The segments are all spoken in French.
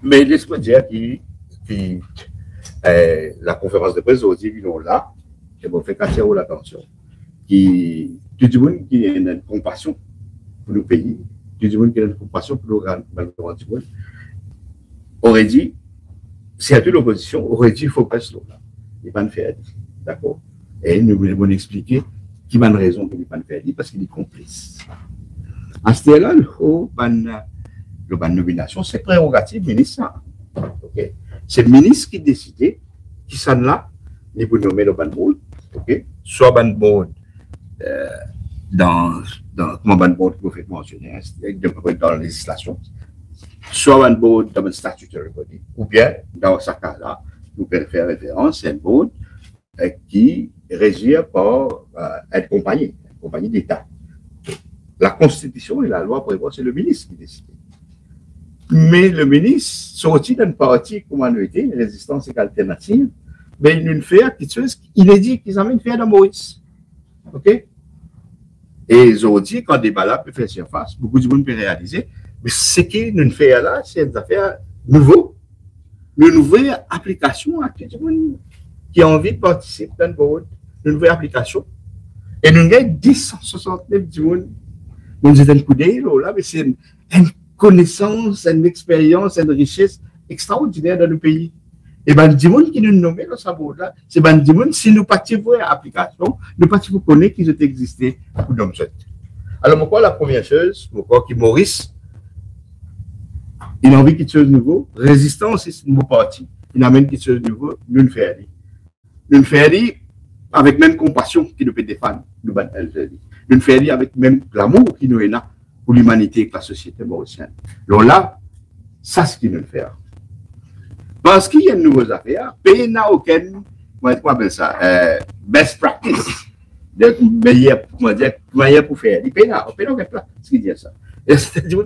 Mais laisse-moi dire la conférence de presse aujourd'hui, ils sont là, et vous fait casser l'attention. Qui, tout le monde qui a une compassion pour nos pays, tout le monde qui a une compassion pour nos grands du monde, aurait dit, c'est à toute l'opposition, aurait dit, il faut pas se là. Il va pas faire, d'accord? Et nous voulons expliquer qui a une raison pour ne pas faire, parce qu'il est complice. À ce moment-là, la nomination, c'est prérogative ministre. Okay? C'est le ministre qui décide qui s'en là, il peut nommer le ban board, okay? Soit ban board dans comment ban board que vous faites mentionner, dans la législation, soit ban board dans le statutory body, ou bien dans ce cas-là, vous pouvez faire référence à un board qui régit par une compagnie d'État. La Constitution et la loi prévoient, c'est le ministre qui décide. Mais le ministre, sorti d'un parti comme on était, Résistance et Alternative, ben, il nous fait quelque chose inédit qu'ils amènent faire dans Maurice. OK? Et ils ont dit, quand le débat là peut faire surface, beaucoup de monde peut réaliser, mais ce qu'ils nous fait là, c'est une affaire nouveau, une nouvelle application à tout le monde qui a envie de participer dans le board, une nouvelle application. Et nous avons 1069 du monde. Nous avons un coup d'œil là, mais c'est une connaissance, une expérience, une richesse extraordinaire dans le pays. Et ben, du monde qui nous nomme dans ce board-là, c'est ben, du monde, si nous partions voir l'application, nous partions connaître qu'ils ont existé pour nous. Alors, moi, la première chose, moi, qui Maurice, il a envie quelque chose de nouveau. Résistance, c'est un nouveau parti. Il amène quelque chose de nouveau. Nous le faisons. Nous le faisons avec même compassion qui nous peut défendre. Nous le faisons avec même l'amour qui nous est là pour l'humanité et la société mauricienne. Donc là, ça, c'est ce qu'il nous fait. Parce qu'il y a de nouvelles affaires, pays n'a aucun, comment on appelle ça, best practice, de meilleur pour faire. Il pays n'a aucun place, ce qui dit ça. Et c'est-à-dire,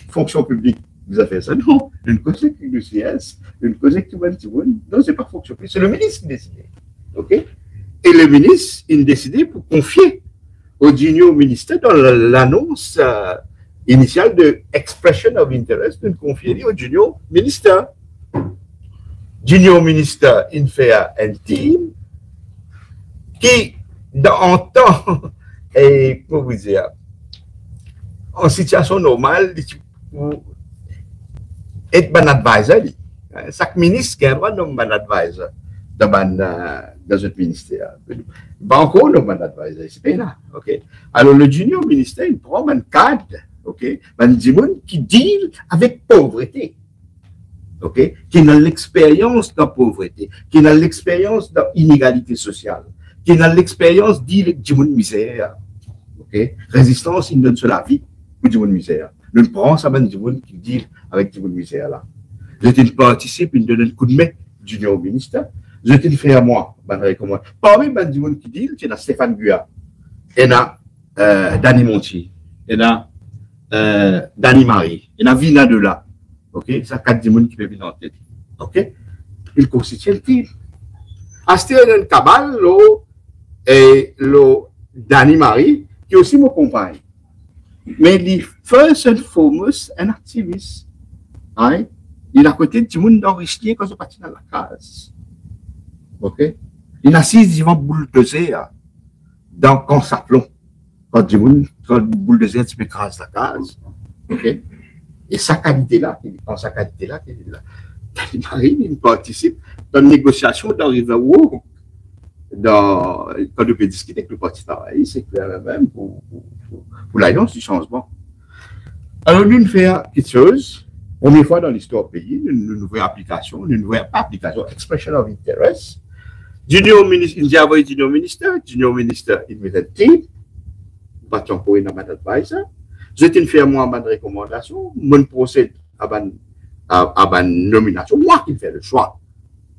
fonction publique, vous avez fait ça. Non, une cause qui nous CS, une cause qui va non, c'est pas fonction publique, c'est le ministre qui décide. OK? Et le ministre, il décidé pour confier au junior ministère dans l'annonce initiale de expression of interest, de confier au junior ministère. Junior minister, il fait un team qui, en temps, et pour vous dire, en situation normale, est un advisor. Chaque ministre qui a un droit de nommer un advisor dans un ministère. Pas encore nommer un advisor, c'est pas là. Okay? Alors, le junior ministère, il prend un cadre, okay? Un monde qui deal avec pauvreté. Okay? Qui a l'expérience de la pauvreté, qui a l'expérience de l'inégalité sociale, qui a l'expérience du monde misère. Okay? Résistance, il donne sur la vie pour du monde misère. Nous prenons ça du monde qui dit avec du monde misère là. Je participe, il donne un coup de main du junior ministre. Je te fais à moi, parmi du monde qui dit, il y a Stéphane Guya, il y a Danny Monti, il y a Danny Marie, il y a Vina de là. OK? Ça, 4 monde qui peuvent venir en tête. OK? Il constitue le team. Asté un cabal, et Danny Marie, qui est aussi mon compagne. Mais il est first and foremost un activiste. Hein? Il est à côté du monde d'enrichir quand il partit dans la case. OK? Il a assis devant bulldozer dans quand ça plomb. Quand le bulldozer tu peux craser la case. OK? Et sa qualité-là, dans sa qualité-là, Marie, il participe dans la négociation d'arriver où, quand on peut discuter avec le parti travail, c'est clair même pour l'alliance du changement. Alors, nous faisons quelque chose, première fois dans l'histoire du pays, une nouvelle application, une nouvelle application, expression of interest. Junior ministre, il dit avoir junior minister, il met un team, parti pour une advisor. Je t'ai fait moi une recommandation, mon procède à une nomination, moi qui fais le choix.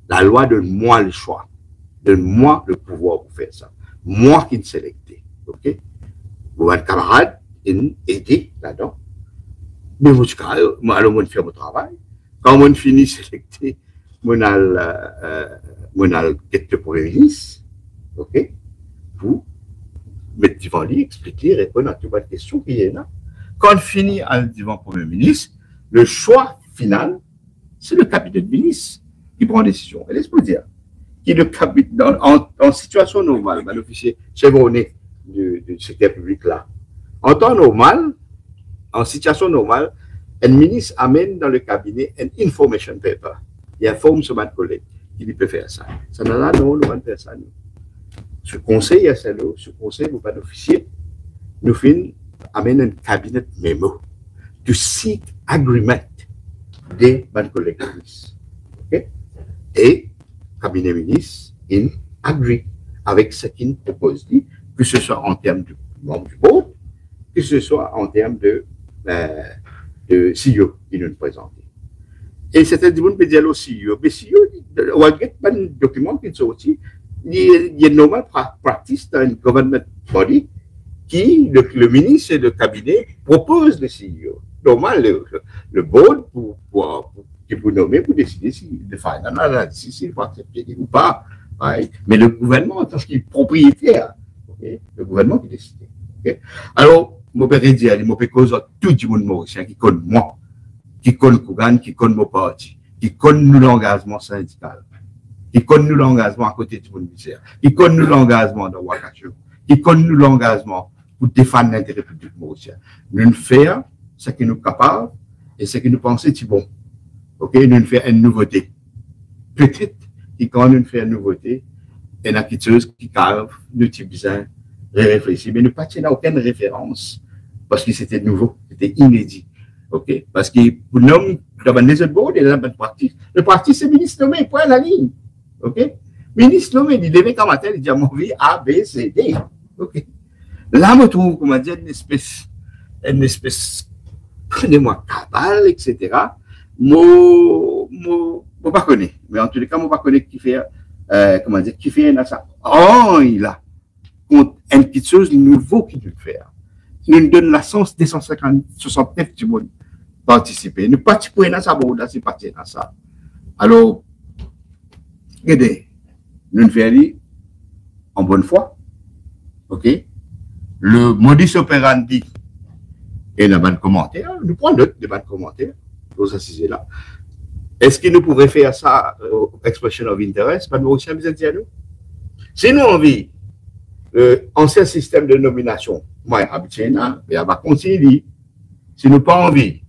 La loi donne moi le choix, donne moi le pouvoir pour faire ça. Moi qui me sélecte. OK? Mon camarade, il aide là-dedans. Mais moi, je fais mon travail. Quand on finit de sélecter, on a le premier ministre, OK? Pour mettre devant lui, expliquer, répondre à toutes les questions qui est là. Quand on finit devant le Premier ministre, le choix final c'est le cabinet de ministre qui prend décision. Et laisse-moi dire, qui le cabinet, en situation normale, l'officier chevronné du secteur public là, en temps normal, en situation normale, un ministre amène dans le cabinet un information paper. Il informe son collègue qu'il peut faire ça. Ça n'a là, non, nous allons faire ça. Nous. Ce conseil, ce conseil, vous pas d'officier, nous amène un cabinet memo to seek agreement des collègues de ministres. Okay? Et cabinet ministre, il agree avec ce qu'il propose, que ce soit en termes de membre du board, que ce soit en termes de CEO qui nous présente. Et c'était du monde peut dire au CEO, mais CEO, on a pas un document qui est sorti, il y a une normal practice dans une government body qui, le ministre et le cabinet proposent le CEO. Normal, le board qui vous nommez pour décider de faire une analyse, s'il faut accepter ou pas. Ouais. Mais le gouvernement, en tant que propriétaire, okay? Le gouvernement qui décide. Okay? Alors, je peux dire, je peux causer tout le monde mauricien qui connaît moi, qui connaît Kougan, qui connaît mon parti, qui connaît l'engagement syndical, qui connaît l'engagement à côté du ministère, qui connaît l'engagement de Ouagadougou, qui connaît l'engagement pour défendre l'intérêt public mauricien. Nous faisons ce que nous sommes capables et ce que nous pensons est bon. Ok, nous faisons une nouveauté. Peut-être que quand nous faisons une nouveauté, il y a quelque chose qui cave, nous avons besoin de réfléchir, mais nous n'avons aucune référence parce que c'était nouveau, c'était inédit. Ok, parce que pour nous, dans les autres boards, il y a une pratique. Le parti, c'est ministre nommé, point la ligne. Ok, ministre nommé, il lève comme matin, il dit à mon vie A, B, C, D. Ok, là, je trouve, comment dire, une espèce, prenez-moi cabale, etc. Moi, pas connais, mais en tous les cas, moi pas connais qui fait, comment dire, qui fait ça. Oh, il a quelque chose de nouveau qui doit faire. Nous nous donne la chance des 169 du monde participer. Nous participons dans ça, bon, c'est parti dans ça. Alors, regardez, nous faisons en bonne foi, ok? Le modus operandi et le ban commentaire, nous prenons note de ban commentaire. Vous assisez là. Est-ce que nous pourrions faire ça, expression of interest, pas nous aussi besoin de dire nous? Si nous envie, ancien système de nomination, moi, habitué là, mais on va continuer. Si nous pas envie,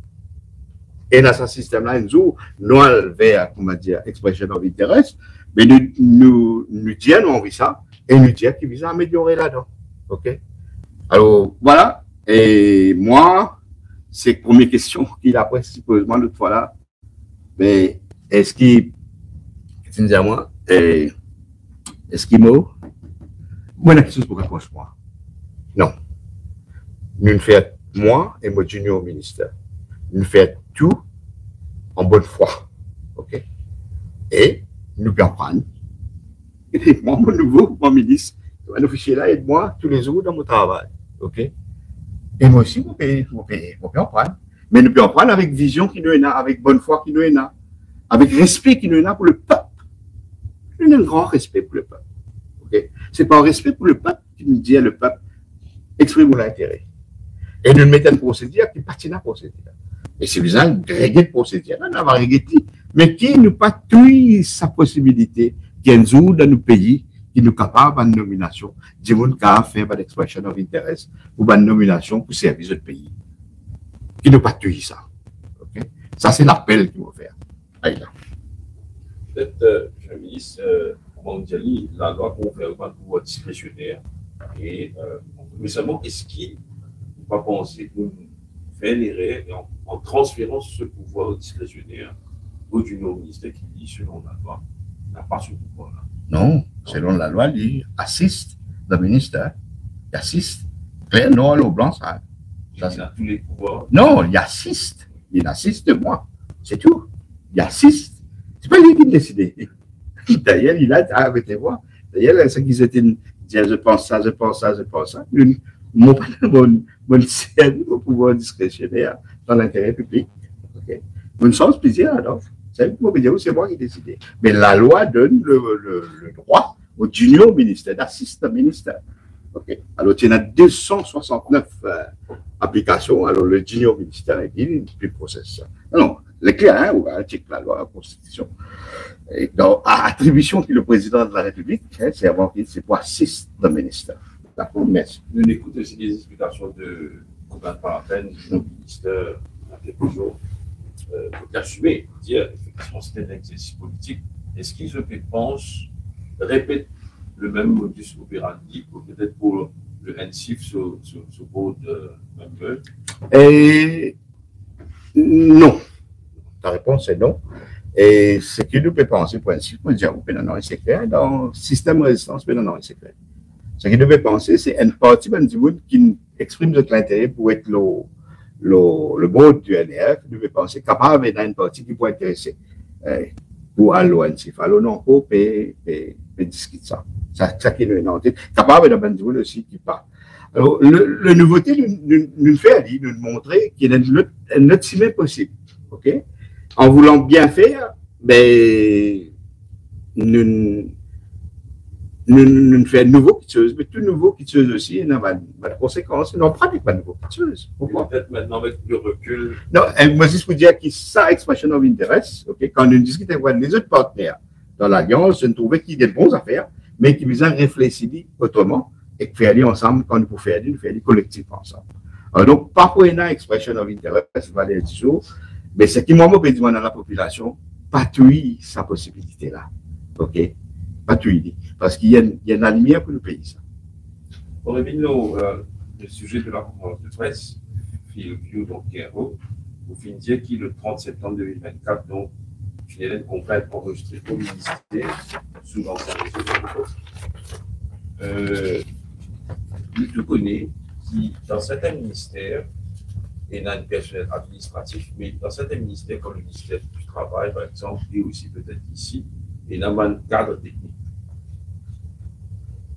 et dans ce système-là, nous allons vers, comment dire, expression of interest, mais nous disons, nous envie ça, et nous disons qu'il vise à améliorer là-dedans. OK? Alors, voilà. Et moi, c'est la première question qu'il a principalement l'autre fois là. Mais est-ce qu'il, qu'est-ce que tu dis à moi? Est-ce qu'il m'a, moi, la question pour répondre moi. Non. Nous faisons, moi et mon junior ministère, nous faisons tout en bonne foi. OK? Et nous pouvons prendre. Et moi, mon nouveau, mon ministre, un officier là aide moi tous les jours dans mon travail. OK? Et moi aussi, je peux en prendre. Mais nous pouvons en prendre avec vision qui nous est là, avec bonne foi qui nous est là, avec respect qui nous est là pour le peuple. Nous avons un grand respect pour le peuple. Okay? Ce n'est pas un respect pour le peuple qui nous dit à le peuple, exprime l'intérêt. Et nous mettons une procédure qui partit dans la procédure. Et c'est besoin de régler la procédure. On va régler, mais qui nous pas tout sa possibilité, qui est un jour dans nos pays, qui nous capable de nomination, du monde qui a fait une expression of interest ou une nomination pour servir notre pays. Qui ne pas tuer ça. Okay? Ça, c'est l'appel qu'il faut faire. Peut-être, Monsieur le ministre, Mandiali, la loi confère pas le pouvoir discrétionnaire. Et récemment, est-ce qu'il ne pas penser qu'on fait l'erreur en transférant ce pouvoir discrétionnaire au junior ministère qui dit, selon la loi, n'a pas ce pouvoir-là? Non, selon la loi, il assiste le ministère. Il assiste. Clair, noir ou blanc, ça. Il a tous les pouvoirs. Non, il assiste. Il assiste de moi. C'est tout. Il assiste. C'est pas lui qui décide. D'ailleurs, il a avec les voix. D'ailleurs, ce qu'ils étaient dire je pense ça, je pense ça, je pense ça. Mon pouvoir discrétionnaire dans l'intérêt public. Okay. Une chance plaisir alors. C'est moi qui décide. Mais la loi donne le droit au junior ministère d'assister au ministère. Okay. Alors, il y a 269 applications. Alors, le junior ministère a dit, puis process. Non, les clairs, hein, ou article la loi, la Constitution. Et donc, attribution que le président de la République, hein, c'est avant qu'il c'est pour assister le ministère. D'accord, merci. Nous écoutons aussi des explications de Combien par la peine, du ministère, il y a quelques jours, pour assumer, dire effectivement c'était un exercice politique. Est-ce qu'ils, je pense, répètent le même modus operandi, peut-être pour le NCIF sur votre même. Et non. Ta réponse est non. Et ce que nous pouvons penser pour NCIF, moi, je dis, non, c'est clair. Dans le système de résistance, non, c'est clair. Ce que nous pouvons penser, c'est une partie du monde qui exprime notre intérêt pour être le board du NRF. Nous pouvons penser capable d'être une partie qui pourrait intéresser pour aller au NCIF. Alors, non, on peut discuter ça. Ça qui nous est en tête. Capable d'avoir un monde aussi qui part. Alors, la nouveauté nous fait aller, nous montrer qu'il y a un autre chemin possible. OK? En voulant bien faire, ben, nous faisons nouveau quitteuse, mais tout nouveau quitteuse aussi, il y a des conséquences. On pratique pas nouveau quitteuse. Pourquoi? Peut-être maintenant avec le recul. Non, moi, je vous dire que ça, expression of interest, OK? Quand nous discutons avec les autres partenaires dans l'Alliance, nous trouvons qu'il y a de bonnes affaires, mais qui nous ont réfléchi autrement et qui fait aller ensemble quand nous pouvons faire aller, nous faisons aller collectivement ensemble. Alors, donc, parfois, il y a une expression of interest, va aller toujours, mais ce qui m'a dit dans la population, pas tuer sa possibilité-là. OK? Pas tuer. Parce qu'il y a une lumière pour le pays, ça. On revient le sujet de la conférence de presse, Philview, donc Kero, vous finissez qui le 30 septembre 2024, donc, une élève complète enregistrée au ministère, sous l'ancien réseau. Je connais qui, dans certains ministères, et dans un personnel administratif, mais dans certains ministères, comme le ministère du Travail, par exemple, et aussi peut-être ici, et dans un cadre technique.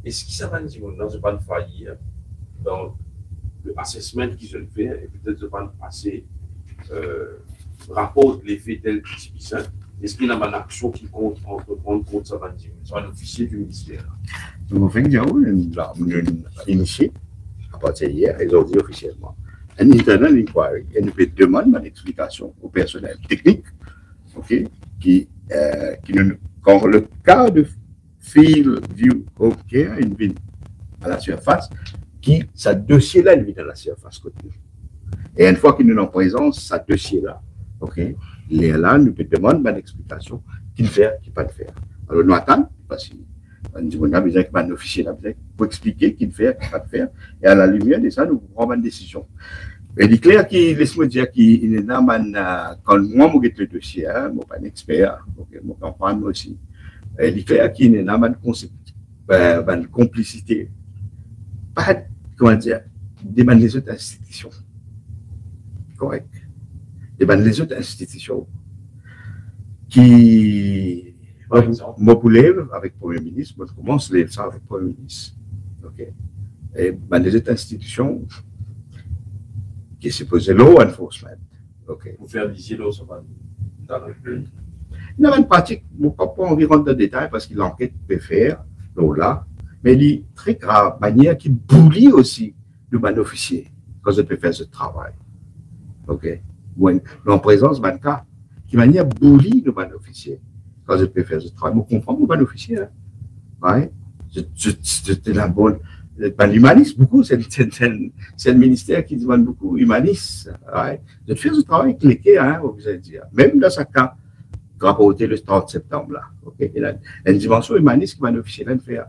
Est-ce que ça va nous dire, non, je ne vais pas faillir dans le assessment qu'ils ont fait, et peut-être je ne vais pas passer rapport de l'effet tel que c'est. Est-ce qu'il y a une action qui compte entreprendre contre ça va nous dire, c'est un officier du ministère? Nous faisons initié, à partir d'hier, ils ont dit officiellement, un internal inquiry, et nous demandons une explication au personnel technique, okay, qui quand le cas de Philview Home Care, une ville à la surface, qui, sa dossier-là, il vit dans la surface côté. Et une fois qu'il nous en présence, sa dossier-là, ok, là, nous demandons une explication, qu'il fait, qu'il ne peut pas faire. Alors, nous attendons, parce que on a besoin qu'un officier pour expliquer qu'il fait, qu'il ne peut pas faire. Et à la lumière de ça, nous prenons une décision. Et il est clair qu'il, laisse-moi dire qu'il est dans quand moi, je le dossier, je ne suis pas un expert, je comprends moi aussi. Il est clair qu'il est dans une complicité, pas, comment dire, des autres institutions. Correct. Les autres institutions qui, moi, pour lève avec le Premier ministre, moi, je commence à ça avec le Premier ministre. OK. Et les autres institutions qui se posent law enforcement. OK. Pour faire des îlots, ça va dans le pays. Non, une pratique, je ne peux pas en rentrer dans le détail parce que l'enquête peut faire, là, mais il est très grave, manière qui boulie aussi le ban officier quand je peux faire ce travail. OK. En présence d'un cas qui manière boulie le ban officier quand je peux faire ce travail. Je comprends mon ban officier. Hein? Ouais. C'était la bonne. L'humanisme, beaucoup, c'est le ministère qui demande beaucoup humanisme. Ouais. De faire ce travail cliqué, hein, vous allez dire. Même dans ce cas, rapporté le 30 septembre, là. Okay? Il y a une dimension humaniste qui va officier de faire.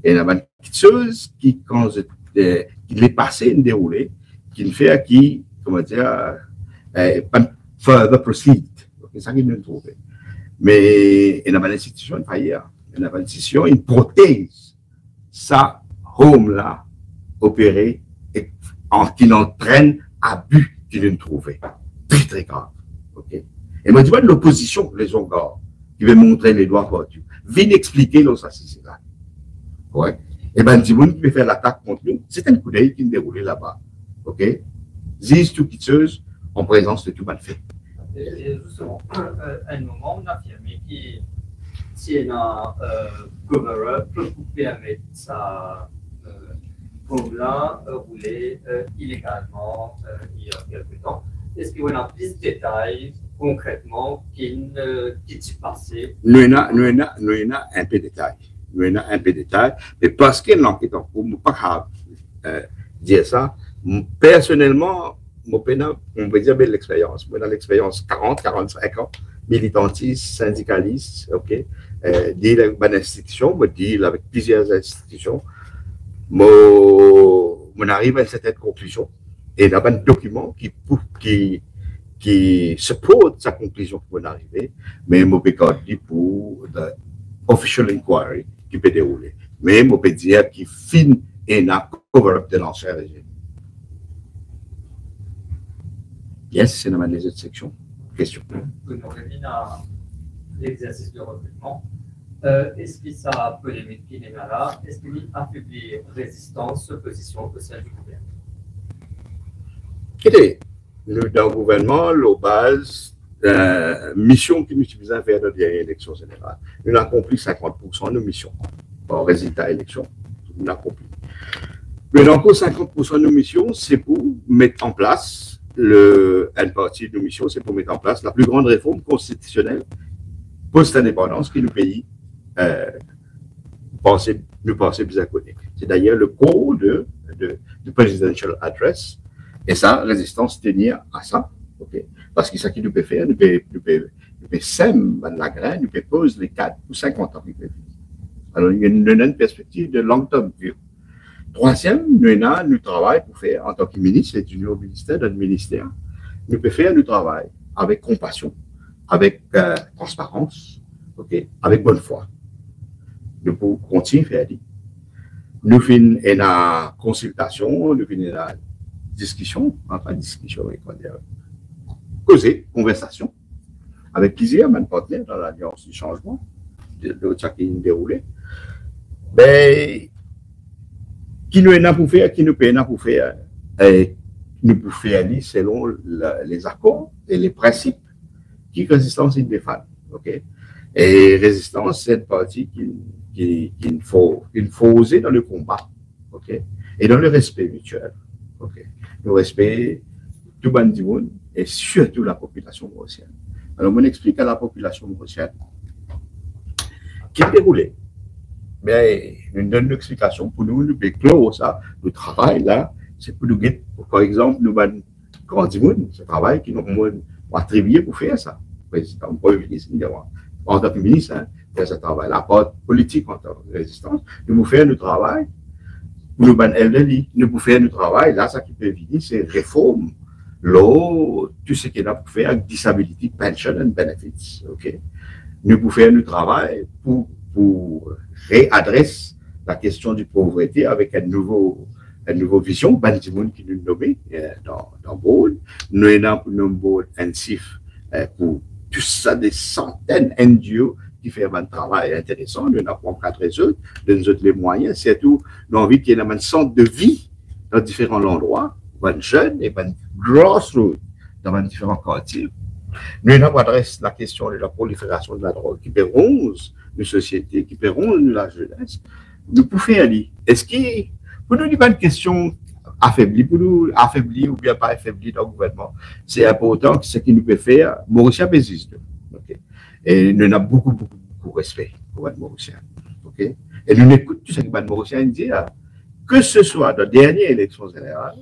Et il y a une petite chose qui, quand qui l'est passé, une déroulée, qui ne fait qui, comment dire, further proceed. C'est ça qu'il nous trouve. Mais il y a une institution, une faillite. Il y a une institution, une prothèse. Ça, home là, opéré, et qui entraîne abus qu'il nous trouve. Très, très grave. OK? Et moi, je vois de l'opposition, les Hongars, qui veulent montrer les doigts pour Dieu. Viennent expliquer nos assassinats. Ouais. Et ben, du monde qui veut faire l'attaque contre nous, c'est un coup d'œil qui est déroulé là-bas. OK? Zis tout quitteuse, en présence de tout mal fait. Et justement, un moment, on a affirmé que si un gouverneur peut permettre sa home-là rouler illégalement il y a quelque temps, est-ce qu'on a plus de détails concrètement qui s'est passé. Nous avons un peu de détail. Nous avons un peu de détail, mais parce que l'enquête en cours, je ne peux pas dire ça. Personnellement, on peut dire l'expérience. Moi, dans l'expérience 40-45 ans, militantiste, syndicaliste, ok, deal avec une institution, je deal avec plusieurs institutions. On arrive à une certaine conclusion. Et il y a un document qui supporte sa conclusion pour en arriver, mais je peux dire pour l'official inquiry qui peut dérouler. Mais je peux dire qu'il finit et un cover-up de l'ancien régime. Yes, c'est dans les autres sections. Question. Vous nous revenez à l'exercice de recrutement. Est-ce que ça polémique qui n'est pas là? Est-ce qu'il affaiblit résistance, opposition au sein du gouvernement? Écoutez, nous, dans le gouvernement, la base, mission que nous utilisons vers la dernière élection générale, nous avons accompli 50% de nos missions. Bon, résultat élection, nous avons accompli. Mais encore 50% de nos missions, c'est pour mettre en place une partie de nos missions, c'est pour mettre en place la plus grande réforme constitutionnelle post-indépendance que le pays nous pensait bien connaître. C'est d'ailleurs le code de Presidential Address. Et ça, résistance tenir à ça. Okay? Parce que ce qu'il nous peut faire, nous peut sème la graine, nous peut poser les 4 ou 50 ans. Alors, il y a une perspective de long term view. Troisième, nous travaillons pour faire, en tant que ministre, c'est du ministère, d'un ministère, nous pouvons faire le travail avec compassion, avec transparence, okay? Avec bonne foi. Nous pouvons continuer à faire. Nous finissons la consultation, nous finissons la discussion, causer, conversation, avec plusieurs partenaires dans l'Alliance du changement, de ça qui est déroulé. Mais, qui nous est pour faire, qui nous paye pour faire, et nous pouvons faire selon les accords et les principes qui résistance est défend. Okay? Et résistance, c'est une partie qu'il faut oser dans le combat, okay? Et dans le respect mutuel. Okay? Le respect du monde et surtout la population mauricienne. Alors, on explique à la population mauricienne qui est déroulée. Mais nous donne une explication pour nous clore ça, le travail là, c'est pour nous guider. Par exemple, nous avons grand monde, ce travail qui nous attribué pour faire ça. Président, Premier ministre, en tant que ministre, hein, faire ce travail. La part politique en tant que résistance, nous pouvons faire notre travail. Nous pouvons faire notre travail. Là, ça qui peut venir, c'est réforme. L'eau, tout ce qu'il a pour faire avec disability, pension and benefits. Okay? Nous pouvons faire notre travail pour réadresser la question de pauvreté avec une nouvelle vision, Bandimoun qui nous nommé dans Bôle. Nous avons Bôle intensif pour tout ça, des centaines NGO qui font un travail intéressant. Nous avons 4 autres, nous avons les moyens, surtout nous avons envie qu'il y ait un centre de vie dans différents endroits, un jeune et un grassroots dans différents quartiers. Nous avons adressé la question de la prolifération de la drogue qui ronge nos sociétés, qui ronge la jeunesse. Nous pouvons faire aller. Est-ce que, pour nous, il n'y a pas une question affaiblie, pour nous affaiblir ou bien pas affaiblir dans le gouvernement, c'est important que ce qu'il nous peut faire, Mauricien existe. Okay? Et nous avons beaucoup de respect pour le Mauricien. Okay? Et nous écoutons tout ce que le Mauricien dit, que ce soit dans la dernière élection générale,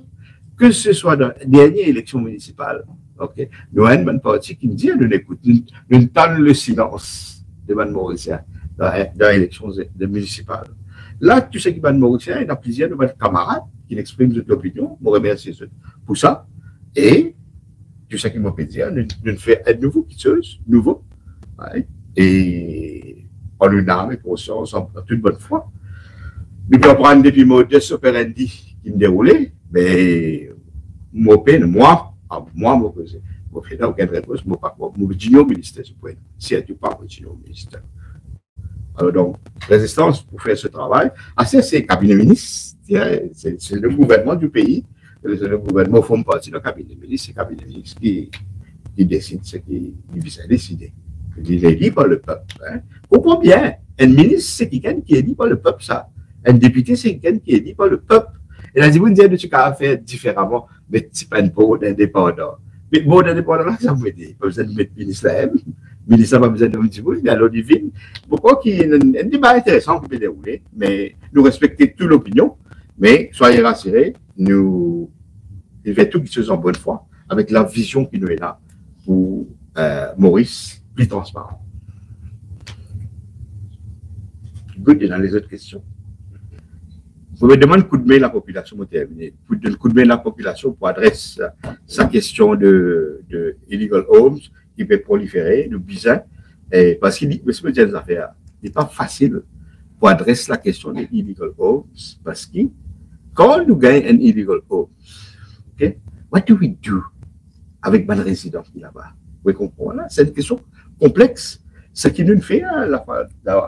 que ce soit dans la dernière élection municipale. Okay. Nous avons une partie qui nous dit, nous écoutons, nous tendons le silence de Ban Mauricien dans l'élection municipale. Là, tu sais que Ban Mauricien, il y a plusieurs de nos camarades qui expriment cette opinion. Je remercie pour ça. Et tu sais qu'il m'a dit, nous faisons un nouveau quitteuse, nouveau. Ouais, et en une âme et conscience, en toute bonne foi. Nous pouvons prendre depuis modus operandi qui me déroulait, mais moi, je ne fais aucune réponse, je ne dis pas au ministère, si tu parles au ministère. Alors donc, résistance pour faire ce travail, c'est le cabinet ministre, c'est le gouvernement du pays, le gouvernement fait partie du cabinet ministre, c'est le cabinet ministre qui décide ce qu'il vise à décider. Il est élu par le peuple. Hein. Comprends bien, un ministre, c'est quelqu'un qui est élu par le peuple, ça. Un député, c'est quelqu'un qui est élu par le peuple. Et là, vous me dites que tu peux faire différemment, mais tu n'es pas indépendant. Mais bon, indépendamment, ça veut dire, pas besoin de mettre ministre là, ministre n'a pas besoin de me dire, mais alors, divine. Pourquoi qu'il y a un débat intéressant qui peut dérouler, mais nous respectons toute l'opinion, mais soyez rassurés, nous faisons tout qui se en bonne foi, avec la vision qui nous est là pour Maurice, plus transparent. Good, et dans les autres questions. Vous me demandez coup de main la population pour terminer. Vous donner coup de main la population pour adresser sa question de illegal homes qui peut proliférer, de bizarre. Parce qu'il dit, monsieur des affaires, il n'est pas facile pour adresser la question des illegal homes parce que quand nous gagnons un illegal home, okay, what do we do avec les résidents qui là-bas? Vous comprenez? C'est une question complexe. Ce qui nous fait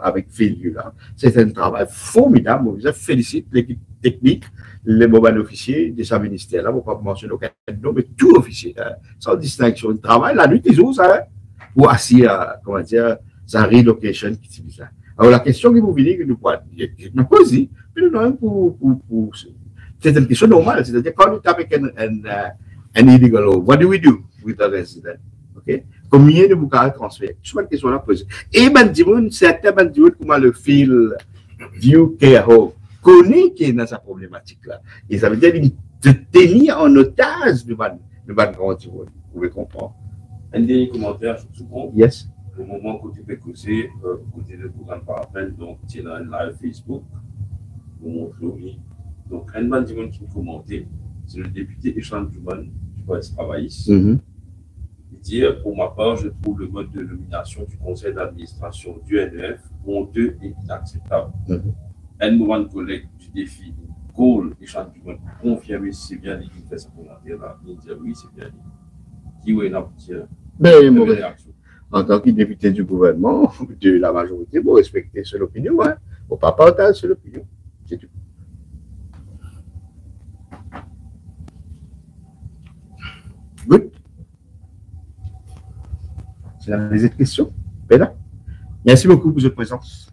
avec Vélieu, là, c'est un travail formidable. Je félicite l'équipe technique, les bons officiers de ce ministère-là, je ne vais pas mentionner aucun nom, mais tout officier, hein, sans distinction. Ils travaillent la nuit, ils osent, hein, pour assurer, comment dire, sa relocation qui est bizarre. Alors, la question que vous venez, que nous posons, c'est une question normale. C'est-à-dire, quand nous avons un illegal home, what do we do with the resident? Okay? Combien de vous pouvez transférer? C'est une question à poser. Et certains bandits, comment le fil view care home, connaît qui est dans sa problématique-là. Et ça veut dire de tenir en otage de grand vous pouvez comprendre. Un dernier commentaire, je trouve. Yes. Au moment où tu peux causer, côté de programme par appel, donc tu es dans un live Facebook, pour montrer. Donc, un bandit qui me commentait, c'est le député Échange Duman du Parti travailliste. Dire, pour ma part, je trouve le mode de nomination du conseil d'administration du NEF honteux et inacceptable. Un moment de collègue du défi, Cole et Jean Dumont, confirmer si c'est bien lui qui fait ce commentaire-là. Il dit oui, c'est bien lui. Qui est là pour dire réaction? En tant que député du gouvernement, de la majorité, vous respectez son opinion, hein. Vous ne pas partager son opinion. C'est tout. Good. C'est la visite question. Merci beaucoup pour votre présence.